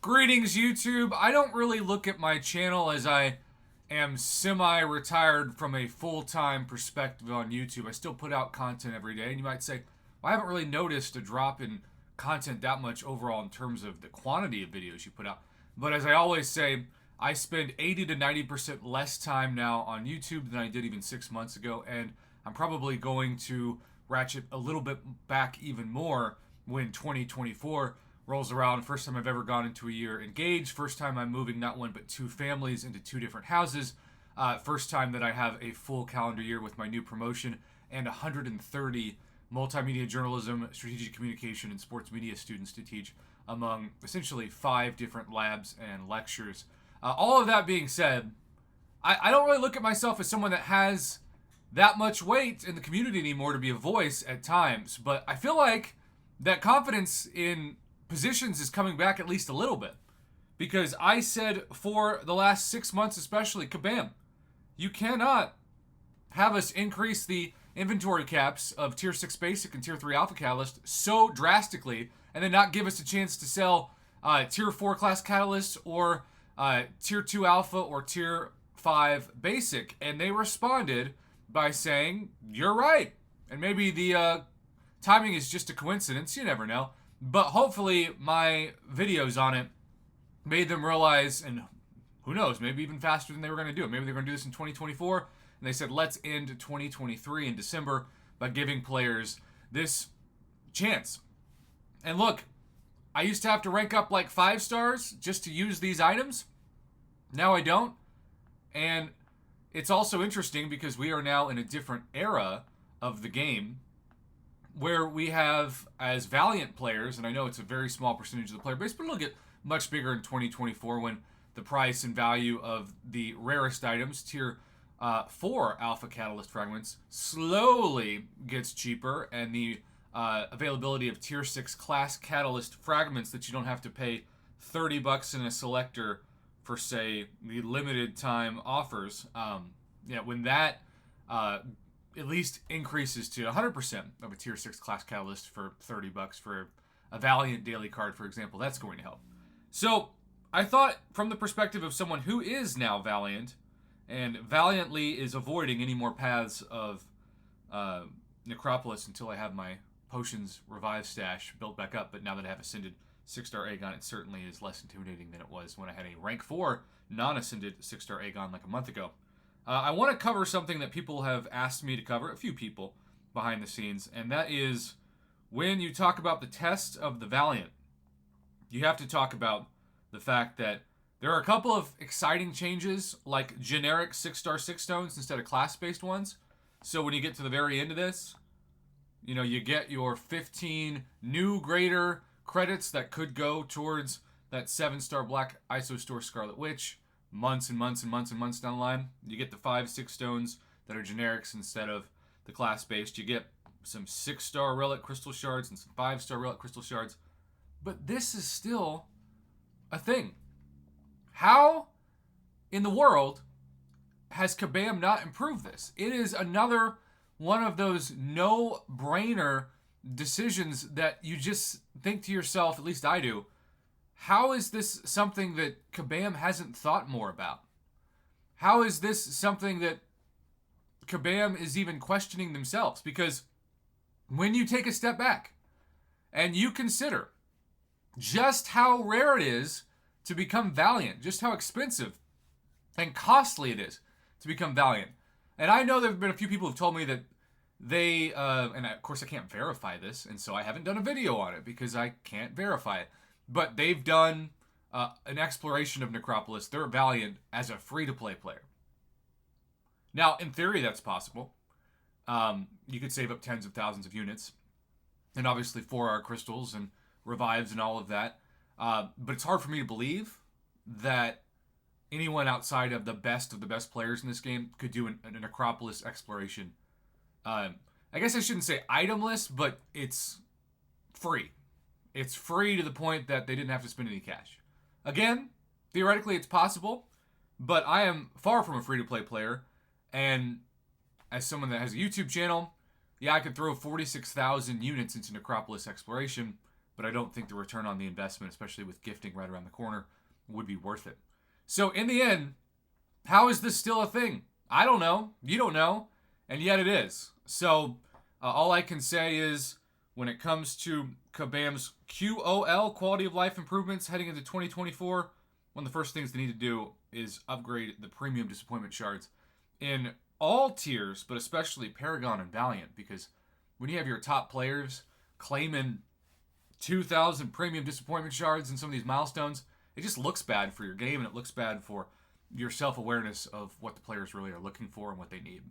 Greetings, YouTube. I don't really look at my channel as I am semi-retired from a full-time perspective on YouTube. I still put out content every day, and you might say, well, I haven't really noticed a drop in content that much overall in terms of the quantity of videos you put out. But as I always say, I spend 80 to 90% less time now on YouTube than I did even 6 months ago, and I'm probably going to ratchet a little bit back even more when 2024 rolls around. First time I've ever gone into a year engaged. First time I'm moving not one but two families into two different houses. First time that I have a full calendar year with my new promotion and 130 multimedia journalism, strategic communication, and sports media students to teach among essentially 5 different labs and lectures. All of that being said, I don't really look at myself as someone that has that much weight in the community anymore to be a voice at times, but I feel like that confidence in positions is coming back at least a little bit. Because I said for the last 6 months especially, kabam, you cannot have us increase the inventory caps of Tier 6 Basic and Tier 3 Alpha Catalyst so drastically and then not give us a chance to sell Tier 4 Class Catalyst or Tier 2 Alpha or Tier 5 Basic. And they responded by saying, you're right. And maybe the timing is just a coincidence, you never know. But hopefully my videos on it made them realize, and who knows, maybe even faster than they were going to do it. Maybe they're going to do this in 2024, and they said, let's end 2023 in December by giving players this chance. And look, I used to have to rank up like 5 stars just to use these items. Now I don't. And it's also interesting because we are now in a different era of the game where we have, as Valiant players, and I know it's a very small percentage of the player base, but it'll get much bigger in 2024 when the price and value of the rarest items, Tier 4 Alpha Catalyst fragments, slowly gets cheaper, and the availability of Tier 6 Class Catalyst fragments that you don't have to pay $30 in a selector for, say, the limited time offers. When that at least increases to 100% of a Tier 6 Class Catalyst for $30 for a Valiant daily card, for example, that's going to help. So I thought, from the perspective of someone who is now Valiant and valiantly is avoiding any more paths of Necropolis until I have my Potions Revive stash built back up, but now that I have Ascended 6-star Aegon, it certainly is less intimidating than it was when I had a rank 4 non-Ascended 6-star Aegon like a month ago. I want to cover something that people have asked me to cover, a few people behind the scenes, and that is when you talk about the test of the Valiant, you have to talk about the fact that there are a couple of exciting changes, like generic 6-star 6 stones instead of class-based ones. So when you get to the very end of this, you get your 15 new greater credits that could go towards that 7-star Black ISO Store Scarlet Witch. Months and months and months and months down the line, you get the 5-6 stones that are generics instead of the class-based. You get some 6-star Relic Crystal Shards and some 5-star Relic Crystal Shards. But this is still a thing. How in the world has Kabam not improved this? It is another one of those no-brainer decisions that you just think to yourself, at least I do, how is this something that Kabam hasn't thought more about? How is this something that Kabam is even questioning themselves? Because when you take a step back and you consider just how rare it is to become Valiant, just how expensive and costly it is to become Valiant. And I know there have been a few people who've told me that they, of course I can't verify this, and so I haven't done a video on it because I can't verify it. But they've done an exploration of Necropolis. They're Valiant as a free-to-play player. Now, in theory, that's possible. You could save up tens of thousands of units. And obviously 4R crystals and revives and all of that. But it's hard for me to believe that anyone outside of the best players in this game could do a Necropolis exploration. I guess I shouldn't say itemless, but it's free. It's free to the point that they didn't have to spend any cash. Again, theoretically it's possible, but I am far from a free-to-play player, and as someone that has a YouTube channel, yeah, I could throw 46,000 units into Necropolis Exploration, but I don't think the return on the investment, especially with gifting right around the corner, would be worth it. So in the end, how is this still a thing? I don't know. You don't know. And yet it is. So all I can say is when it comes to Kabam's QOL, quality of life improvements heading into 2024, one of the first things they need to do is upgrade the premium disappointment shards in all tiers, but especially Paragon and Valiant, because when you have your top players claiming 2,000 premium disappointment shards in some of these milestones, it just looks bad for your game, and it looks bad for your self-awareness of what the players really are looking for and what they need.